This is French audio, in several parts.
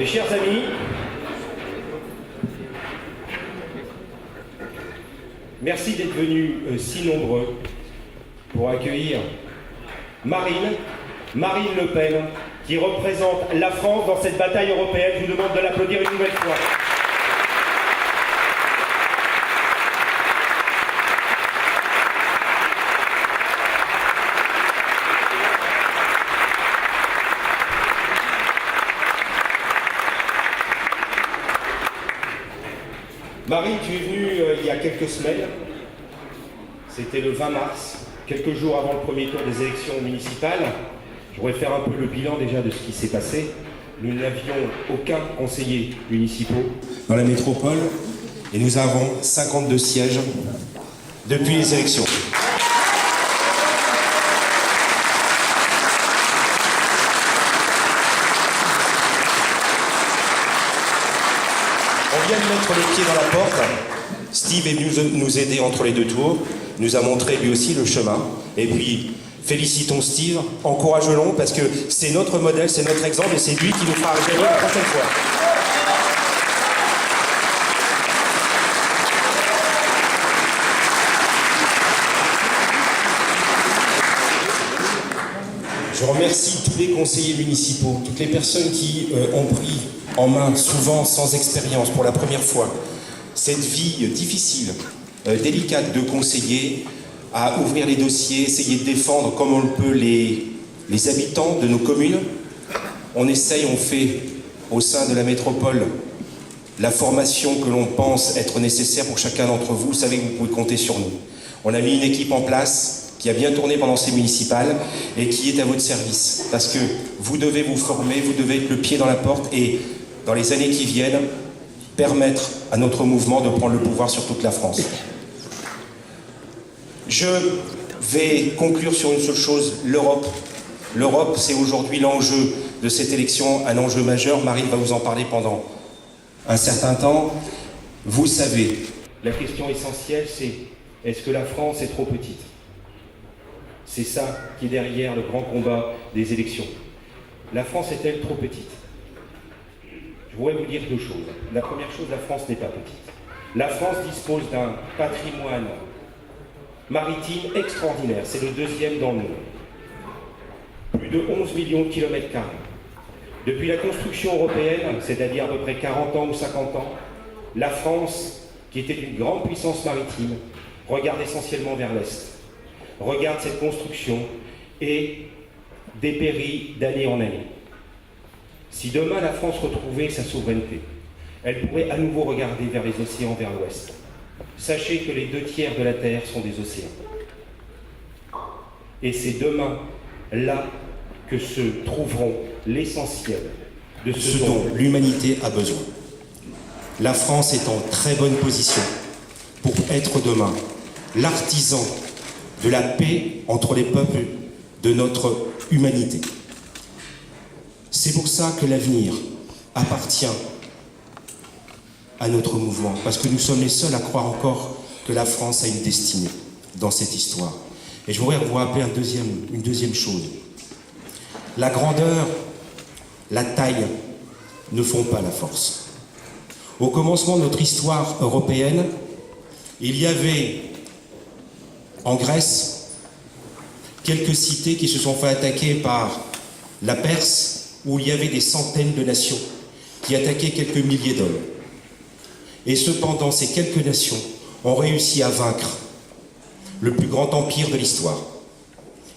Mes chers amis, merci d'être venus si nombreux pour accueillir Marine Le Pen, qui représente la France dans cette bataille européenne. Je vous demande de l'applaudir une nouvelle fois. Marine, tu es venue il y a quelques semaines, c'était le 20 mars, quelques jours avant le premier tour des élections municipales. Je voudrais faire un peu le bilan déjà de ce qui s'est passé. Nous n'avions aucun conseiller municipal dans la métropole et nous avons 52 sièges depuis les élections. On vient de mettre le pied dans la porte. Steve est venu nous aider entre les deux tours, nous a montré lui aussi le chemin. Et puis, félicitons Steve, encourageons-le parce que c'est notre modèle, c'est notre exemple et c'est lui qui nous fera gagner la prochaine fois. Je remercie tous les conseillers municipaux, toutes les personnes qui ont pris en main, souvent sans expérience, pour la première fois, cette vie difficile, délicate de conseiller, à ouvrir les dossiers, essayer de défendre comme on le peut les habitants de nos communes. On essaye, on fait au sein de la métropole la formation que l'on pense être nécessaire pour chacun d'entre vous. Vous savez que vous pouvez compter sur nous. On a mis une équipe en place qui a bien tourné pendant ces municipales et qui est à votre service. Parce que vous devez vous former, vous devez être le pied dans la porte et dans les années qui viennent, permettre à notre mouvement de prendre le pouvoir sur toute la France. Je vais conclure sur une seule chose, l'Europe. L'Europe, c'est aujourd'hui l'enjeu de cette élection, un enjeu majeur. Marine va vous en parler pendant un certain temps. Vous savez, la question essentielle, c'est est-ce que la France est trop petite? C'est ça qui est derrière le grand combat des élections. La France est-elle trop petite? Je voudrais vous dire deux choses. La première chose, la France n'est pas petite. La France dispose d'un patrimoine maritime extraordinaire. C'est le deuxième dans le monde. Plus de 11 millions de kilomètres carrés. Depuis la construction européenne, c'est-à-dire à peu près 40 ans ou 50 ans, la France, qui était une grande puissance maritime, regarde essentiellement vers l'Est. Regarde cette construction et dépérit d'année en année. Si demain la France retrouvait sa souveraineté, elle pourrait à nouveau regarder vers les océans, vers l'ouest. Sachez que les 2/3 de la Terre sont des océans. Et c'est demain, là, que se trouveront l'essentiel de ce dont l'humanité a besoin. La France est en très bonne position pour être demain l'artisan de la paix entre les peuples de notre humanité. C'est pour ça que l'avenir appartient à notre mouvement, parce que nous sommes les seuls à croire encore que la France a une destinée dans cette histoire. Et je voudrais vous rappeler une deuxième chose. La grandeur, la taille ne font pas la force. Au commencement de notre histoire européenne, il y avait en Grèce quelques cités qui se sont fait attaquer par la Perse, où il y avait des centaines de nations qui attaquaient quelques milliers d'hommes. Et cependant, ces quelques nations ont réussi à vaincre le plus grand empire de l'histoire.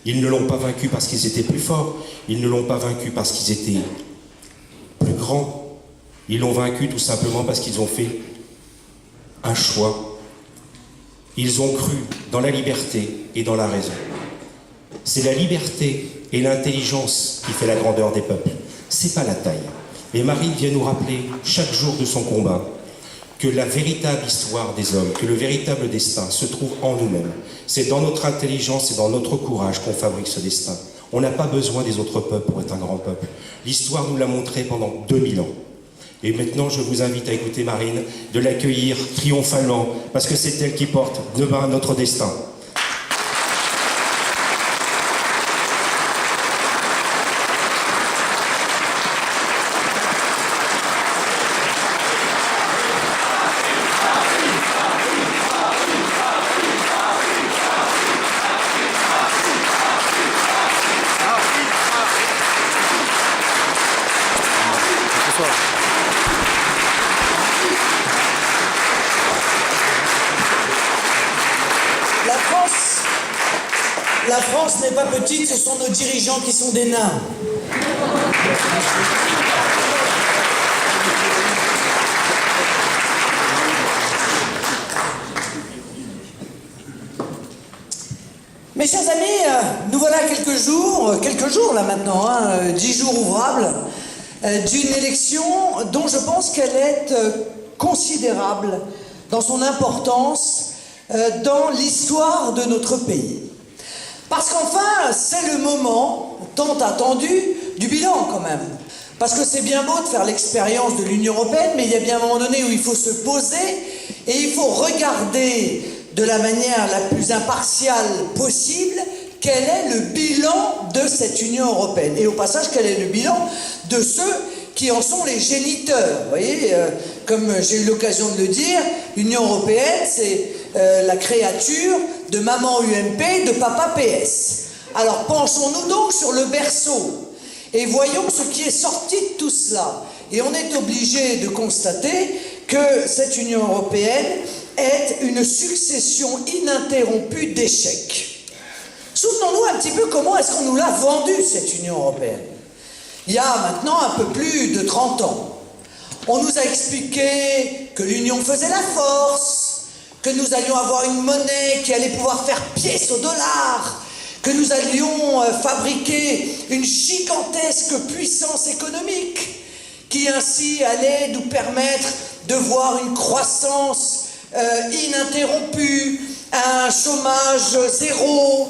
Ils ne l'ont pas vaincu parce qu'ils étaient plus forts, ils ne l'ont pas vaincu parce qu'ils étaient plus grands, ils l'ont vaincu tout simplement parce qu'ils ont fait un choix. Ils ont cru dans la liberté et dans la raison. C'est la liberté et l'intelligence qui fait la grandeur des peuples. C'est pas la taille. Et Marine vient nous rappeler chaque jour de son combat que la véritable histoire des hommes, que le véritable destin se trouve en nous-mêmes. C'est dans notre intelligence et dans notre courage qu'on fabrique ce destin. On n'a pas besoin des autres peuples pour être un grand peuple. L'histoire nous l'a montré pendant 2000 ans. Et maintenant, je vous invite à écouter Marine, de l'accueillir triomphalement, parce que c'est elle qui porte demain notre destin. La France n'est pas petite, ce sont nos dirigeants qui sont des nains. Mes chers amis, nous voilà quelques jours là maintenant, 10 jours ouvrables, d'une élection dont je pense qu'elle est considérable dans son importance dans l'histoire de notre pays. Parce qu'enfin, c'est le moment tant attendu du bilan quand même. Parce que c'est bien beau de faire l'expérience de l'Union européenne, mais il y a bien un moment donné où il faut se poser et il faut regarder de la manière la plus impartiale possible quel est le bilan de cette Union européenne. Et au passage, quel est le bilan de ceux qui en sont les géniteurs. Vous voyez, comme j'ai eu l'occasion de le dire, l'Union européenne, c'est la créature de maman UMP, de papa PS. Alors penchons-nous donc sur le berceau et voyons ce qui est sorti de tout cela. Et on est obligé de constater que cette Union européenne est une succession ininterrompue d'échecs. Souvenons-nous un petit peu comment est-ce qu'on nous l'a vendue, cette Union européenne. Il y a maintenant un peu plus de 30 ans. On nous a expliqué que l'Union faisait la force, que nous allions avoir une monnaie qui allait pouvoir faire pièce au dollar, que nous allions fabriquer une gigantesque puissance économique qui ainsi allait nous permettre de voir une croissance ininterrompue, un chômage zéro,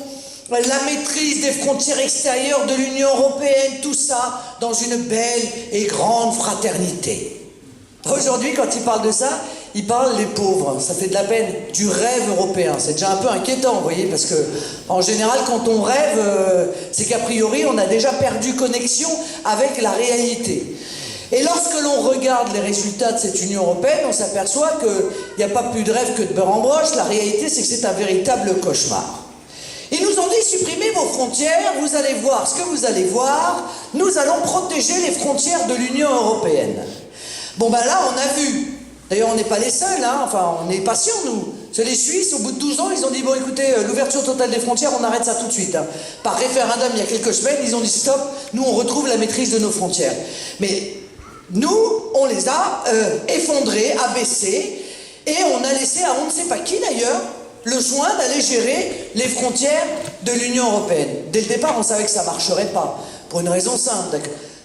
la maîtrise des frontières extérieures de l'Union européenne, tout ça dans une belle et grande fraternité. Aujourd'hui, quand ils parlent de ça, ils parlent les pauvres. Ça fait de la peine, du rêve européen. C'est déjà un peu inquiétant, vous voyez, parce que en général, quand on rêve, c'est qu'a priori, on a déjà perdu connexion avec la réalité. Et lorsque l'on regarde les résultats de cette Union européenne, on s'aperçoit qu'il n'y a pas plus de rêve que de beurre en broche. La réalité, c'est que c'est un véritable cauchemar. Ils nous ont dit, supprimez vos frontières, vous allez voir ce que vous allez voir, nous allons protéger les frontières de l'Union européenne. Bon ben là, on a vu. D'ailleurs, on n'est pas les seuls, hein. Enfin, on est patients, nous. C'est les Suisses, au bout de 12 ans, ils ont dit, bon écoutez, l'ouverture totale des frontières, on arrête ça tout de suite. Hein. Par référendum, il y a quelques semaines, ils ont dit, stop, nous on retrouve la maîtrise de nos frontières. Mais nous, on les a effondrés, abaissés, et on a laissé à on ne sait pas qui d'ailleurs, le soin d'aller gérer les frontières de l'Union européenne. Dès le départ, on savait que ça ne marcherait pas, pour une raison simple.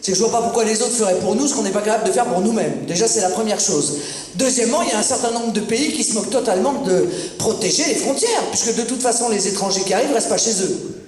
C'est que je ne vois pas pourquoi les autres feraient pour nous ce qu'on n'est pas capable de faire pour nous-mêmes. Déjà, c'est la première chose. Deuxièmement, il y a un certain nombre de pays qui se moquent totalement de protéger les frontières, puisque de toute façon, les étrangers qui arrivent ne restent pas chez eux.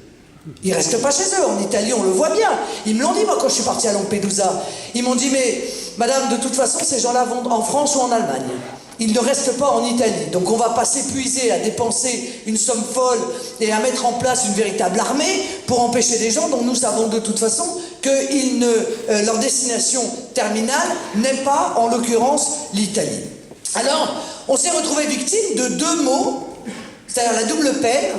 Ils ne restent pas chez eux. En Italie, on le voit bien. Ils me l'ont dit, moi, quand je suis parti à Lampedusa. Ils m'ont dit, mais madame, de toute façon, ces gens-là vont en France ou en Allemagne. Ils ne restent pas en Italie. Donc on ne va pas s'épuiser à dépenser une somme folle et à mettre en place une véritable armée pour empêcher des gens dont nous savons de toute façon que leur destination terminale n'est pas, en l'occurrence, l'Italie. Alors, on s'est retrouvé victime de deux mots, c'est-à-dire la double peine,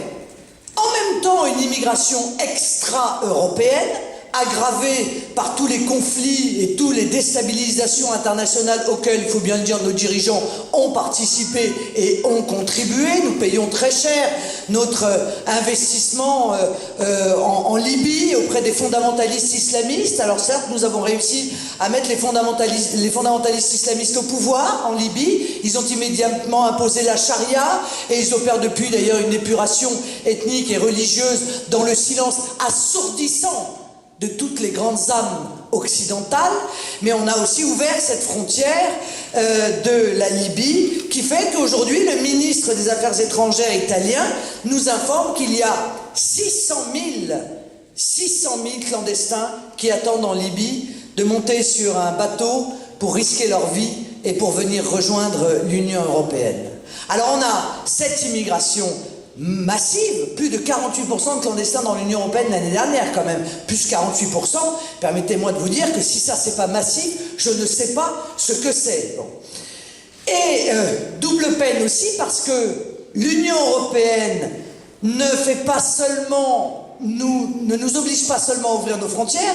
en même temps une immigration extra-européenne, aggravée par tous les conflits et toutes les déstabilisations internationales auxquelles, il faut bien le dire, nos dirigeants ont participé et ont contribué. Nous payons très cher notre investissement en Libye auprès des fondamentalistes islamistes. Alors certes, nous avons réussi à mettre les fondamentalistes islamistes au pouvoir en Libye. Ils ont immédiatement imposé la charia et ils opèrent depuis d'ailleurs une épuration ethnique et religieuse dans le silence assourdissant de toutes les grandes âmes occidentales, mais on a aussi ouvert cette frontière de la Libye, qui fait qu'aujourd'hui, le ministre des Affaires étrangères italien nous informe qu'il y a 600 000 clandestins qui attendent en Libye de monter sur un bateau pour risquer leur vie et pour venir rejoindre l'Union européenne. Alors on a cette immigration massive, plus de 48% de clandestins dans l'Union européenne l'année dernière quand même, plus 48%, permettez-moi de vous dire que si ça c'est pas massif, je ne sais pas ce que c'est. Bon. Et double peine aussi parce que l'Union européenne ne nous oblige pas seulement à ouvrir nos frontières,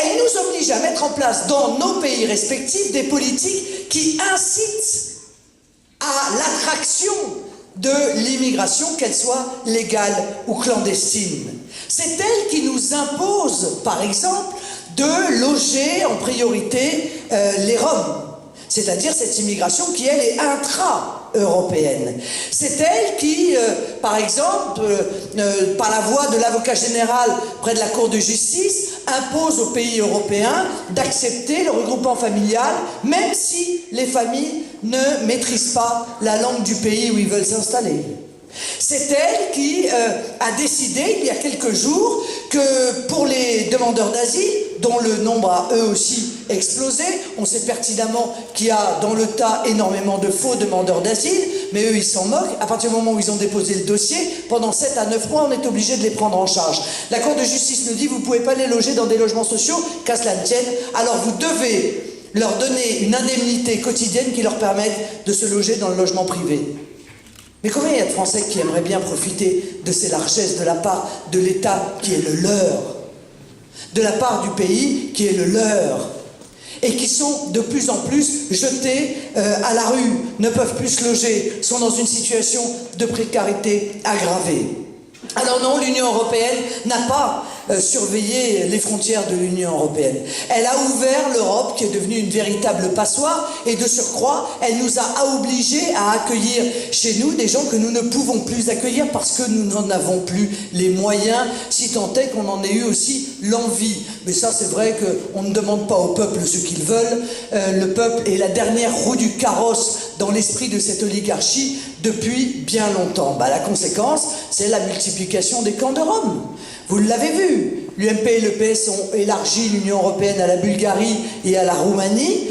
elle nous oblige à mettre en place dans nos pays respectifs des politiques qui incitent à l'attraction de l'immigration, qu'elle soit légale ou clandestine. C'est elle qui nous impose, par exemple, de loger en priorité les Roms, c'est-à-dire cette immigration qui, elle, est intra-européenne. C'est elle qui, par exemple, par la voie de l'avocat général près de la Cour de justice, impose aux pays européens d'accepter le regroupement familial, même si les familles ne maîtrisent pas la langue du pays où ils veulent s'installer. C'est elle qui a décidé, il y a quelques jours, que pour les demandeurs d'asile, dont le nombre a eux aussi explosé, on sait pertinemment qu'il y a dans le tas énormément de faux demandeurs d'asile, mais eux ils s'en moquent. À partir du moment où ils ont déposé le dossier, pendant 7 à 9 mois, on est obligé de les prendre en charge. La Cour de justice nous dit, vous ne pouvez pas les loger dans des logements sociaux, qu'à cela ne tienne, alors vous devez leur donner une indemnité quotidienne qui leur permette de se loger dans le logement privé. Mais combien il y a de Français qui aimeraient bien profiter de ces largesses de la part de l'État qui est le leur, de la part du pays qui est le leur, et qui sont de plus en plus jetés à la rue, ne peuvent plus se loger, sont dans une situation de précarité aggravée. Alors non, l'Union européenne n'a pas surveillé les frontières de l'Union européenne. Elle a ouvert l'Europe qui est devenue une véritable passoire et de surcroît, elle nous a obligés à accueillir chez nous des gens que nous ne pouvons plus accueillir parce que nous n'en avons plus les moyens, si tant est qu'on en ait eu aussi l'envie. Mais ça, c'est vrai qu'on ne demande pas au peuple ce qu'ils veulent. Le peuple est la dernière roue du carrosse dans l'esprit de cette oligarchie depuis bien longtemps. La conséquence, c'est la multiplication des camps de Rome. Vous l'avez vu, l'UMP et le PS ont élargi l'Union européenne à la Bulgarie et à la Roumanie,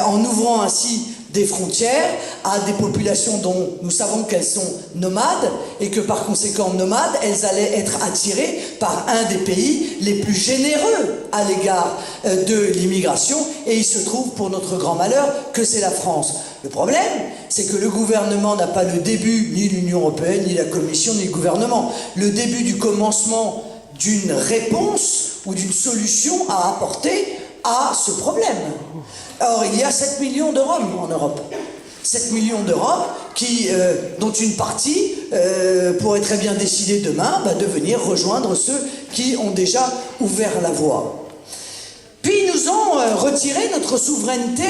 en ouvrant ainsi des frontières à des populations dont nous savons qu'elles sont nomades et que par conséquent nomades, elles allaient être attirées par un des pays les plus généreux à l'égard de l'immigration, et il se trouve pour notre grand malheur que c'est la France. Le problème, c'est que le gouvernement n'a pas le début, ni l'Union européenne, ni la Commission, ni le gouvernement, le début du commencement d'une réponse ou d'une solution à apporter à ce problème. Or, il y a 7 millions de Roms en Europe. 7 millions de Roms dont une partie pourrait très bien décider demain de venir rejoindre ceux qui ont déjà ouvert la voie. Puis ils nous ont retiré notre souveraineté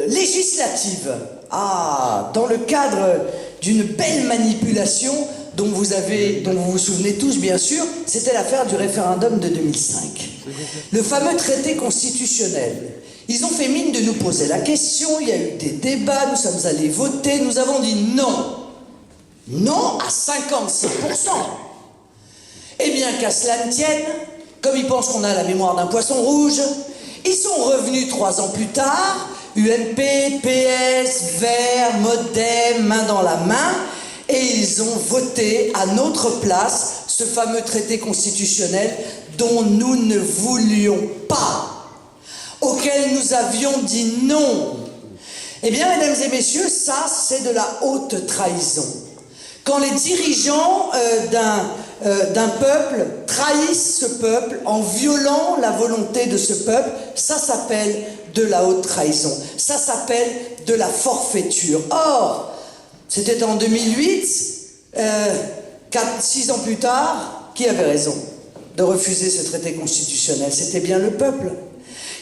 législative. Dans le cadre d'une belle manipulation dont vous vous souvenez tous bien sûr, c'était l'affaire du référendum de 2005. Le fameux traité constitutionnel. Ils ont fait mine de nous poser la question, il y a eu des débats, nous sommes allés voter, nous avons dit non. Non à 55%. Eh bien qu'à cela ne tienne, comme ils pensent qu'on a la mémoire d'un poisson rouge, ils sont revenus 3 ans plus tard, UMP, PS, Verts, Modem, main dans la main, et ils ont voté à notre place ce fameux traité constitutionnel dont nous ne voulions pas, auquel nous avions dit non. Eh bien, mesdames et messieurs, ça, c'est de la haute trahison. Quand les dirigeants d'un peuple trahissent ce peuple en violant la volonté de ce peuple, ça s'appelle de la haute trahison. Ça s'appelle de la forfaiture. Or, c'était en 2008, 6 ans plus tard, qui avait raison de refuser ce traité constitutionnel? C'était bien le peuple.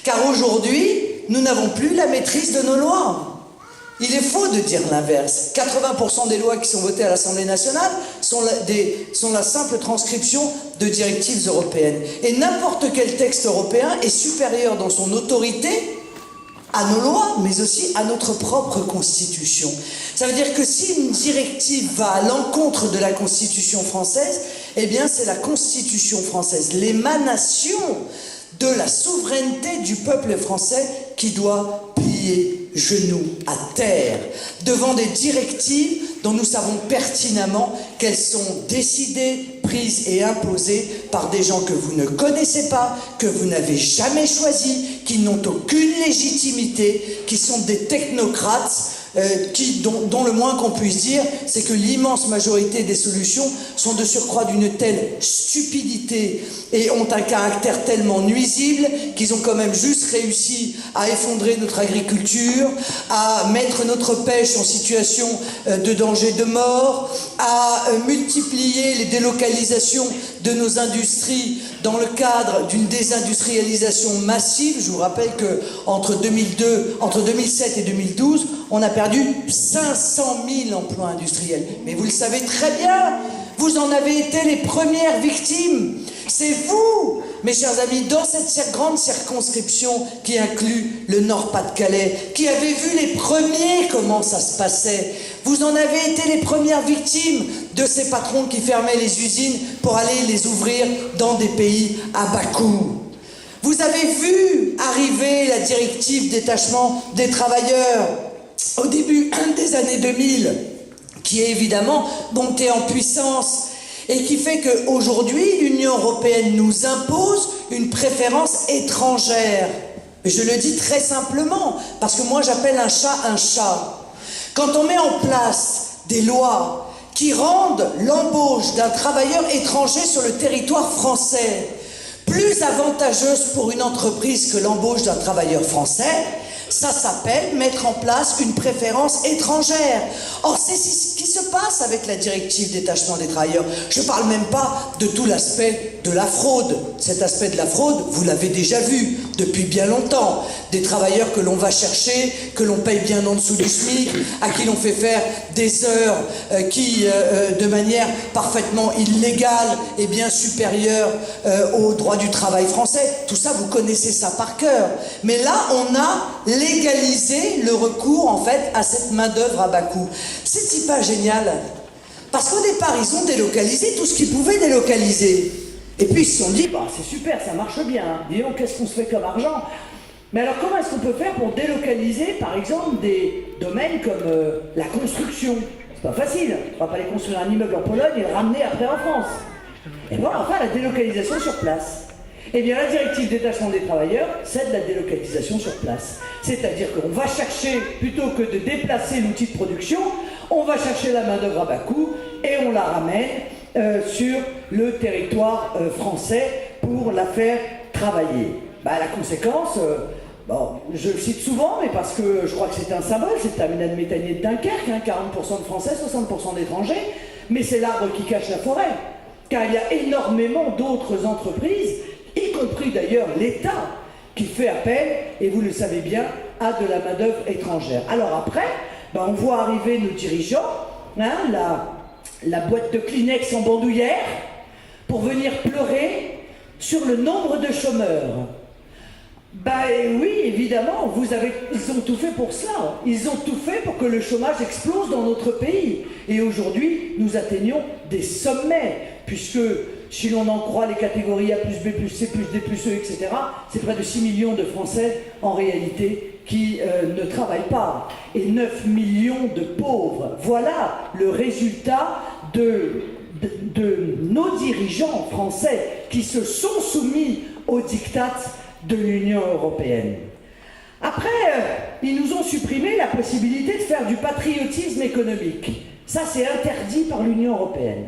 Car aujourd'hui, nous n'avons plus la maîtrise de nos lois. Il est faux de dire l'inverse. 80% des lois qui sont votées à l'Assemblée nationale sont la simple transcription de directives européennes. Et n'importe quel texte européen est supérieur dans son autorité à nos lois, mais aussi à notre propre Constitution. Ça veut dire que si une directive va à l'encontre de la Constitution française, eh bien c'est la Constitution française, l'émanation de la souveraineté du peuple français qui doit plier genoux à terre devant des directives dont nous savons pertinemment qu'elles sont décidées, prises et imposées par des gens que vous ne connaissez pas, que vous n'avez jamais choisis, qui n'ont aucune légitimité, qui sont des technocrates dont le moins qu'on puisse dire, c'est que l'immense majorité des solutions sont de surcroît d'une telle stupidité et ont un caractère tellement nuisible qu'ils ont quand même juste réussi à effondrer notre agriculture, à mettre notre pêche en situation de danger de mort, à multiplier les délocalisations de nos industries dans le cadre d'une désindustrialisation massive. Je vous rappelle que entre 2007 et 2012, on a perdu 500 000 emplois industriels. Mais vous le savez très bien, vous en avez été les premières victimes. C'est vous, mes chers amis, dans cette grande circonscription qui inclut le Nord-Pas-de-Calais, qui avez vu les premiers comment ça se passait. Vous en avez été les premières victimes de ces patrons qui fermaient les usines pour aller les ouvrir dans des pays à bas coût. Vous avez vu arriver la directive détachement des travailleurs au début des années 2000, qui est évidemment montée en puissance et qui fait qu'aujourd'hui, l'Union européenne nous impose une préférence étrangère. Et je le dis très simplement, parce que moi j'appelle un chat un chat. Quand on met en place des lois qui rendent l'embauche d'un travailleur étranger sur le territoire français plus avantageuse pour une entreprise que l'embauche d'un travailleur français, ça s'appelle mettre en place une préférence étrangère. Or, c'est ce qui se passe avec la directive détachement des travailleurs. Je ne parle même pas de tout l'aspect de la fraude. Cet aspect de la fraude, vous l'avez déjà vu depuis bien longtemps. Des travailleurs que l'on va chercher, que l'on paye bien en dessous du SMIC, à qui l'on fait faire des heures qui, de manière parfaitement illégale et bien supérieure au droit du travail français. Tout ça, vous connaissez ça par cœur. Mais là, on a légaliser le recours en fait à cette main-d'œuvre à bas coût. C'est pas génial. Parce qu'au départ, ils ont délocalisé tout ce qu'ils pouvaient délocaliser. Et puis ils se sont dit, bah, c'est super, ça marche bien. Dis donc, qu'est-ce qu'on se fait comme argent? Mais alors, comment est-ce qu'on peut faire pour délocaliser, par exemple, des domaines comme la construction? C'est pas facile. On va pas aller construire un immeuble en Pologne et le ramener après en France. Et bon, enfin, la délocalisation sur place. Eh bien, la directive détachement des travailleurs, c'est de la délocalisation sur place. C'est-à-dire qu'on va chercher, plutôt que de déplacer l'outil de production, on va chercher la main-d'œuvre à bas coût et on la ramène sur le territoire français pour la faire travailler. Bah, la conséquence, bon, je le cite souvent, mais parce que je crois que c'est un symbole, c'est le terminal méthanier de Dunkerque, hein, 40% de Français, 60% d'étrangers, mais c'est l'arbre qui cache la forêt. Car il y a énormément d'autres entreprises, y compris d'ailleurs l'État, qui fait appel, et vous le savez bien, à de la main-d'œuvre étrangère. Alors après, ben on voit arriver nos dirigeants, hein, la boîte de Kleenex en bandoulière, pour venir pleurer sur le nombre de chômeurs. Ben oui, évidemment, ils ont tout fait pour cela. Ils ont tout fait pour que le chômage explose dans notre pays. Et aujourd'hui, nous atteignons des sommets, puisque si l'on en croit les catégories A plus B plus C plus D plus E, etc., c'est près de 6 millions de Français, en réalité, qui ne travaillent pas. Et 9 millions de pauvres. Voilà le résultat de nos dirigeants français qui se sont soumis aux diktats de l'Union européenne. Après, ils nous ont supprimé la possibilité de faire du patriotisme économique. Ça, c'est interdit par l'Union européenne.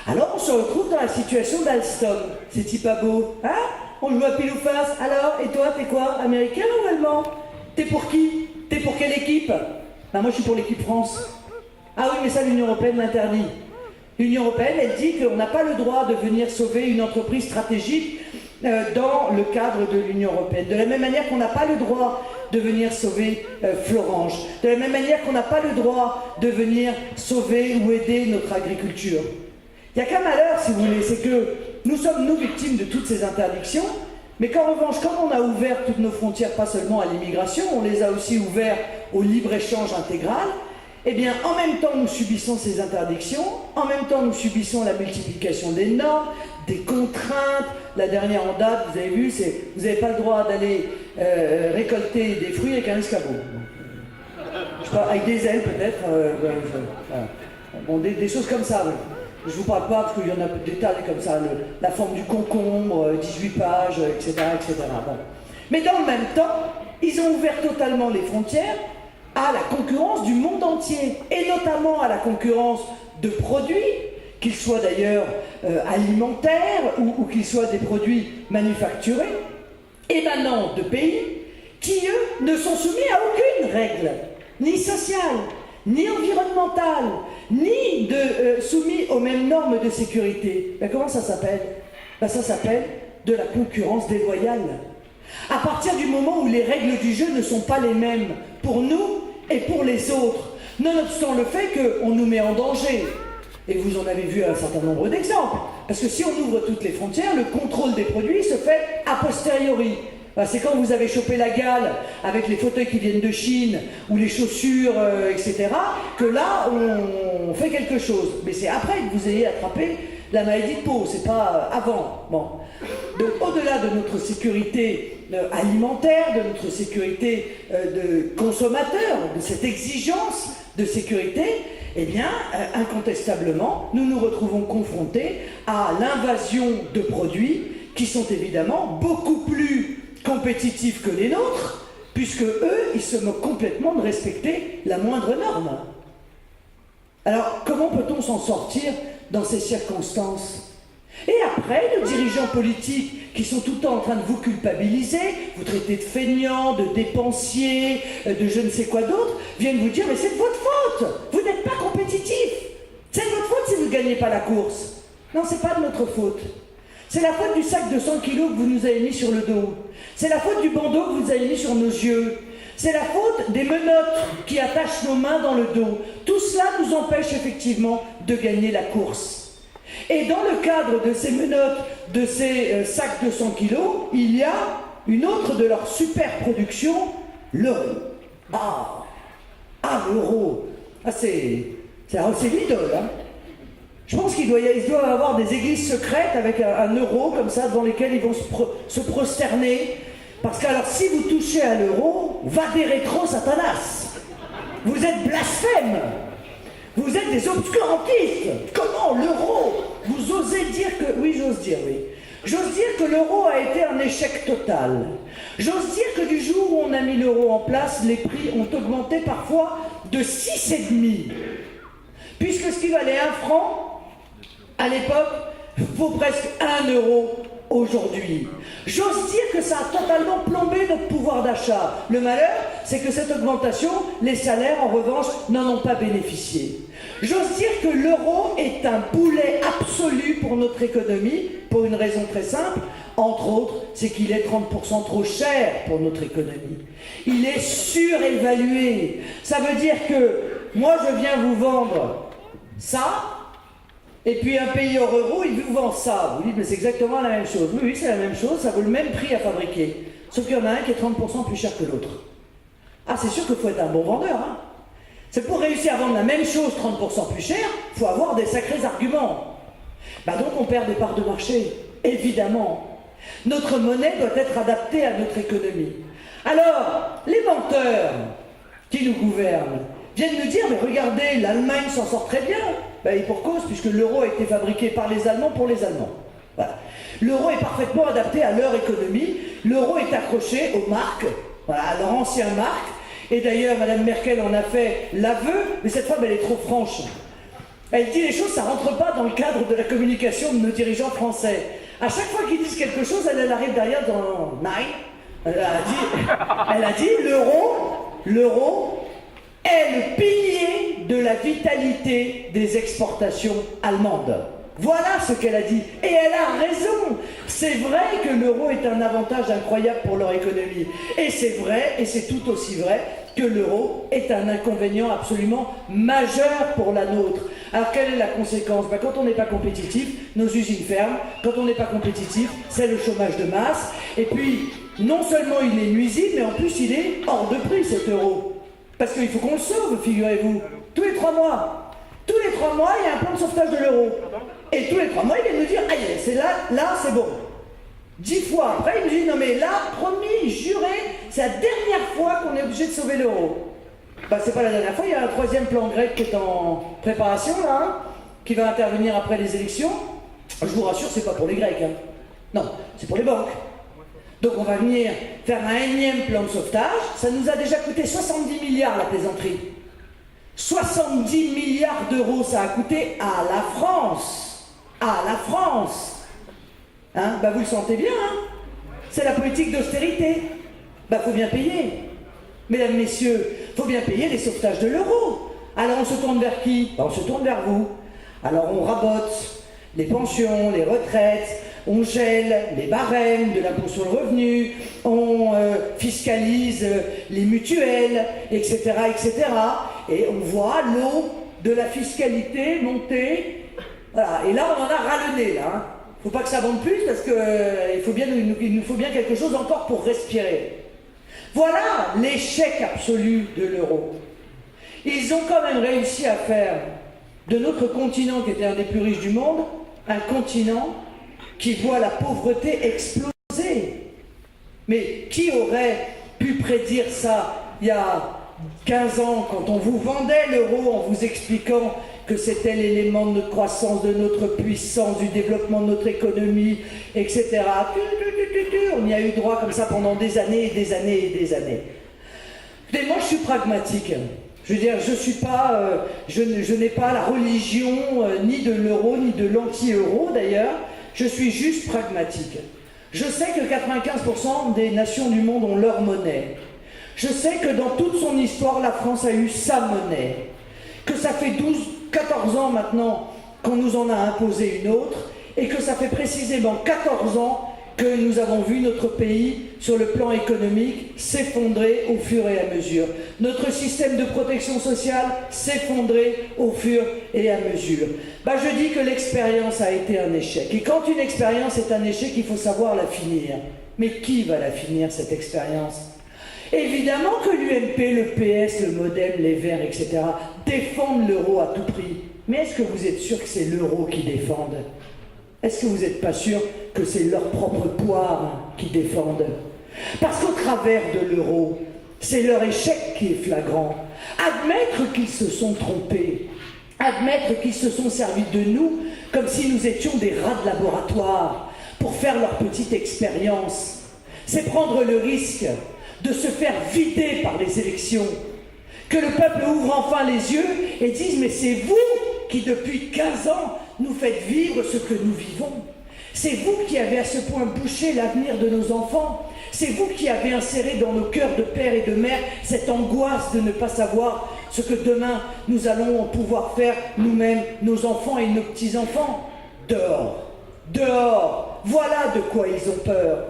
Alors, on se retrouve dans la situation d'Alstom. C'est pas beau, hein? On joue à pile ou face. Alors, et toi, t'es quoi? Américain ou allemand? T'es pour qui? T'es pour quelle équipe? Ben, moi, je suis pour l'équipe France. Ah oui, mais ça, l'Union européenne l'interdit. L'Union européenne, elle dit qu'on n'a pas le droit de venir sauver une entreprise stratégique dans le cadre de l'Union européenne. De la même manière qu'on n'a pas le droit de venir sauver Florange. De la même manière qu'on n'a pas le droit de venir sauver ou aider notre agriculture. Il n'y a qu'un malheur, si vous voulez, c'est que nous sommes, nous, victimes de toutes ces interdictions, mais qu'en revanche, quand on a ouvert toutes nos frontières, pas seulement à l'immigration, on les a aussi ouvertes au libre-échange intégral, eh bien, en même temps, nous subissons ces interdictions, en même temps, nous subissons la multiplication des normes, des contraintes. La dernière en date, vous avez vu, c'est vous n'avez pas le droit d'aller récolter des fruits avec un escabeau. Je sais pas, avec des ailes peut-être. Bon, des choses comme ça. Je ne vous parle pas parce qu'il y en a des tas comme ça, la forme du concombre, 18 pages, etc. etc. Bon. Mais dans le même temps, ils ont ouvert totalement les frontières à la concurrence du monde entier, et notamment à la concurrence de produits, qu'ils soient d'ailleurs alimentaires ou qu'ils soient des produits manufacturés, émanant de pays qui, eux, ne sont soumis à aucune règle, ni sociale, ni environnementale, ni soumis aux mêmes normes de sécurité. Ben, comment ça s'appelle? Ben, ça s'appelle de la concurrence déloyale. À partir du moment où les règles du jeu ne sont pas les mêmes pour nous et pour les autres, nonobstant le fait qu'on nous met en danger. Et vous en avez vu un certain nombre d'exemples. Parce que si on ouvre toutes les frontières, le contrôle des produits se fait a posteriori. C'est quand vous avez chopé la gale avec les fauteuils qui viennent de Chine ou les chaussures, etc., que là, on fait quelque chose. Mais c'est après que vous ayez attrapé la maladie de peau, c'est pas avant. Bon. Donc au-delà de notre sécurité alimentaire, de notre sécurité de consommateur, de cette exigence de sécurité, eh bien, incontestablement, nous nous retrouvons confrontés à l'invasion de produits qui sont évidemment beaucoup plus compétitifs que les nôtres, puisque eux, ils se moquent complètement de respecter la moindre norme. Alors, comment peut-on s'en sortir dans ces circonstances? Et après, nos dirigeants politiques qui sont tout le temps en train de vous culpabiliser, vous traiter de feignants, de dépensiers, de je ne sais quoi d'autre, viennent vous dire « mais c'est de votre faute, vous n'êtes pas compétitif, c'est de votre faute si vous ne gagnez pas la course ». Non, c'est pas de notre faute. C'est la faute du sac de 100 kilos que vous nous avez mis sur le dos. C'est la faute du bandeau que vous avez mis sur nos yeux. C'est la faute des menottes qui attachent nos mains dans le dos. Tout cela nous empêche effectivement de gagner la course. Et dans le cadre de ces menottes, de ces sacs de 100 kilos, il y a une autre de leur super production, l'euro. L'euro. C'est l'idole, hein. Je pense qu'il doit avoir des églises secrètes avec un euro comme ça devant lesquelles ils vont se prosterner. Parce que alors si vous touchez à l'euro, va des rétro Satanas. Vous êtes blasphèmes. Vous êtes des obscurantistes. Comment l'euro? Vous osez dire que... Oui, j'ose dire, oui. J'ose dire que l'euro a été un échec total. J'ose dire que du jour où on a mis l'euro en place, les prix ont augmenté parfois de 6,5. Puisque ce qui valait 1 franc, à l'époque, vaut presque 1 euro aujourd'hui. J'ose dire que ça a totalement plombé notre pouvoir d'achat. Le malheur, c'est que cette augmentation, les salaires, en revanche, n'en ont pas bénéficié. J'ose dire que l'euro est un boulet absolu pour notre économie, pour une raison très simple. Entre autres, c'est qu'il est 30% trop cher pour notre économie. Il est surévalué. Ça veut dire que moi, je viens vous vendre ça, et puis un pays hors euro, il vous vend ça. Vous dites, mais c'est exactement la même chose. Oui, c'est la même chose, ça vaut le même prix à fabriquer. Sauf qu'il y en a un qui est 30% plus cher que l'autre. Ah, c'est sûr qu'il faut être un bon vendeur, hein. C'est pour réussir à vendre la même chose 30% plus cher, il faut avoir des sacrés arguments. Donc on perd des parts de marché, évidemment. Notre monnaie doit être adaptée à notre économie. Alors, les menteurs qui nous gouvernent viennent nous dire, mais regardez, l'Allemagne s'en sort très bien. Et pour cause, puisque l'euro a été fabriqué par les Allemands pour les Allemands. Voilà. L'euro est parfaitement adapté à leur économie. L'euro est accroché aux marques, à leur ancien marque. Et d'ailleurs, Mme Merkel en a fait l'aveu, mais cette femme, elle est trop franche. Elle dit les choses, ça ne rentre pas dans le cadre de la communication de nos dirigeants français. À chaque fois qu'ils disent quelque chose, elle arrive derrière dans Nine. Elle a dit l'euro est le pilier de la vitalité des exportations allemandes. Voilà ce qu'elle a dit. Et elle a raison. C'est vrai que l'euro est un avantage incroyable pour leur économie. Et c'est vrai, et c'est tout aussi vrai, que l'euro est un inconvénient absolument majeur pour la nôtre. Alors quelle est la conséquence? Quand on n'est pas compétitif, nos usines ferment. Quand on n'est pas compétitif, c'est le chômage de masse. Et puis, non seulement il est nuisible, mais en plus il est hors de prix cet euro. Parce qu'il faut qu'on le sauve, figurez-vous. Tous les 3 mois. Tous les 3 mois, il y a un plan de sauvetage de l'euro. Et tous les 3 mois, il vient nous dire, aïe, c'est là, c'est bon. 10 fois après, il nous dit, non mais là, promis, juré, c'est la dernière fois qu'on est obligé de sauver l'euro. C'est pas la dernière fois, il y a un 3e plan grec qui est en préparation, là, hein, qui va intervenir après les élections. Je vous rassure, c'est pas pour les Grecs, hein. Non, c'est pour les banques. Donc on va venir faire un énième plan de sauvetage. Ça nous a déjà coûté 70 milliards la plaisanterie. 70 milliards d'euros ça a coûté à la France. À la France. Hein, bah vous le sentez bien, hein? C'est la politique d'austérité. Bah faut bien payer. Mesdames, messieurs, faut bien payer les sauvetages de l'euro. Alors on se tourne vers qui? Bah, on se tourne vers vous. Alors on rabote les pensions, les retraites, on gèle les barèmes de l'impôt sur le revenu, on fiscalise les mutuelles, etc., etc. Et on voit l'eau de la fiscalité monter. Voilà. Et là, on en a ras le nez, là. Hein. Faut pas que ça monte plus parce qu'il il nous faut bien quelque chose encore pour respirer. Voilà l'échec absolu de l'euro. Ils ont quand même réussi à faire de notre continent, qui était un des plus riches du monde, un continent qui voit la pauvreté exploser. Mais qui aurait pu prédire ça il y a 15 ans, quand on vous vendait l'euro en vous expliquant que c'était l'élément de notre croissance, de notre puissance, du développement de notre économie, etc. On y a eu droit comme ça pendant des années et des années et des années. Mais moi, je suis pragmatique. Je veux dire, je n'ai pas la religion ni de l'euro, ni de l'anti-euro d'ailleurs. Je suis juste pragmatique. Je sais que 95% des nations du monde ont leur monnaie. Je sais que dans toute son histoire, la France a eu sa monnaie. Que ça fait 14 ans maintenant qu'on nous en a imposé une autre, et que ça fait précisément 14 ans que nous avons vu notre pays, sur le plan économique, s'effondrer au fur et à mesure. Notre système de protection sociale s'effondrer au fur et à mesure. Bah, je dis que l'expérience a été un échec. Et quand une expérience est un échec, il faut savoir la finir. Mais qui va la finir, cette expérience? Évidemment que l'UMP, le PS, le MoDem, les Verts, etc. défendent l'euro à tout prix. Mais est-ce que vous êtes sûr que c'est l'euro qu'ils défendent? Est-ce que vous n'êtes pas sûr que c'est leur propre poire qu'ils défendent? Parce qu'au travers de l'euro, c'est leur échec qui est flagrant. Admettre qu'ils se sont trompés, admettre qu'ils se sont servis de nous comme si nous étions des rats de laboratoire pour faire leur petite expérience, c'est prendre le risque de se faire vider par les élections. Que le peuple ouvre enfin les yeux et dise « Mais c'est vous qui, depuis 15 ans, nous faites vivre ce que nous vivons. C'est vous qui avez à ce point bouché l'avenir de nos enfants. C'est vous qui avez inséré dans nos cœurs de père et de mère cette angoisse de ne pas savoir ce que demain nous allons pouvoir faire nous-mêmes, nos enfants et nos petits-enfants. Dehors, dehors, voilà de quoi ils ont peur.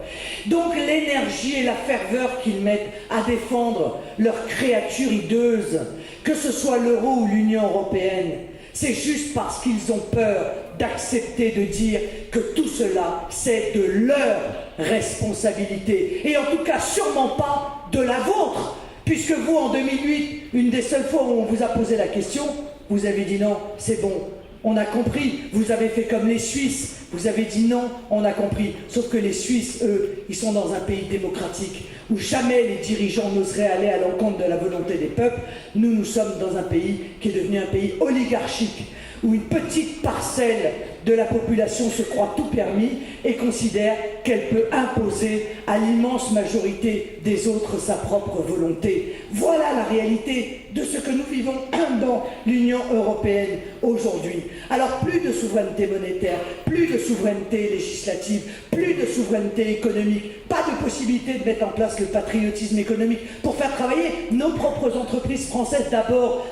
Donc l'énergie et la ferveur qu'ils mettent à défendre leurs créatures hideuses, que ce soit l'euro ou l'Union européenne, c'est juste parce qu'ils ont peur d'accepter de dire que tout cela, c'est de leur responsabilité. Et en tout cas, sûrement pas de la vôtre. Puisque vous, en 2008, une des seules fois où on vous a posé la question, vous avez dit non, c'est bon, on a compris. Vous avez fait comme les Suisses, vous avez dit non, on a compris. Sauf que les Suisses, eux, ils sont dans un pays démocratique où jamais les dirigeants n'oseraient aller à l'encontre de la volonté des peuples. Nous, nous sommes dans un pays qui est devenu un pays oligarchique, où une petite parcelle de la population se croit tout permis et considère qu'elle peut imposer à l'immense majorité des autres sa propre volonté. Voilà la réalité de ce que nous vivons dans l'Union européenne aujourd'hui. Alors plus de souveraineté monétaire, plus de souveraineté législative, plus de souveraineté économique, pas de possibilité de mettre en place le patriotisme économique pour faire travailler nos propres entreprises françaises d'abord,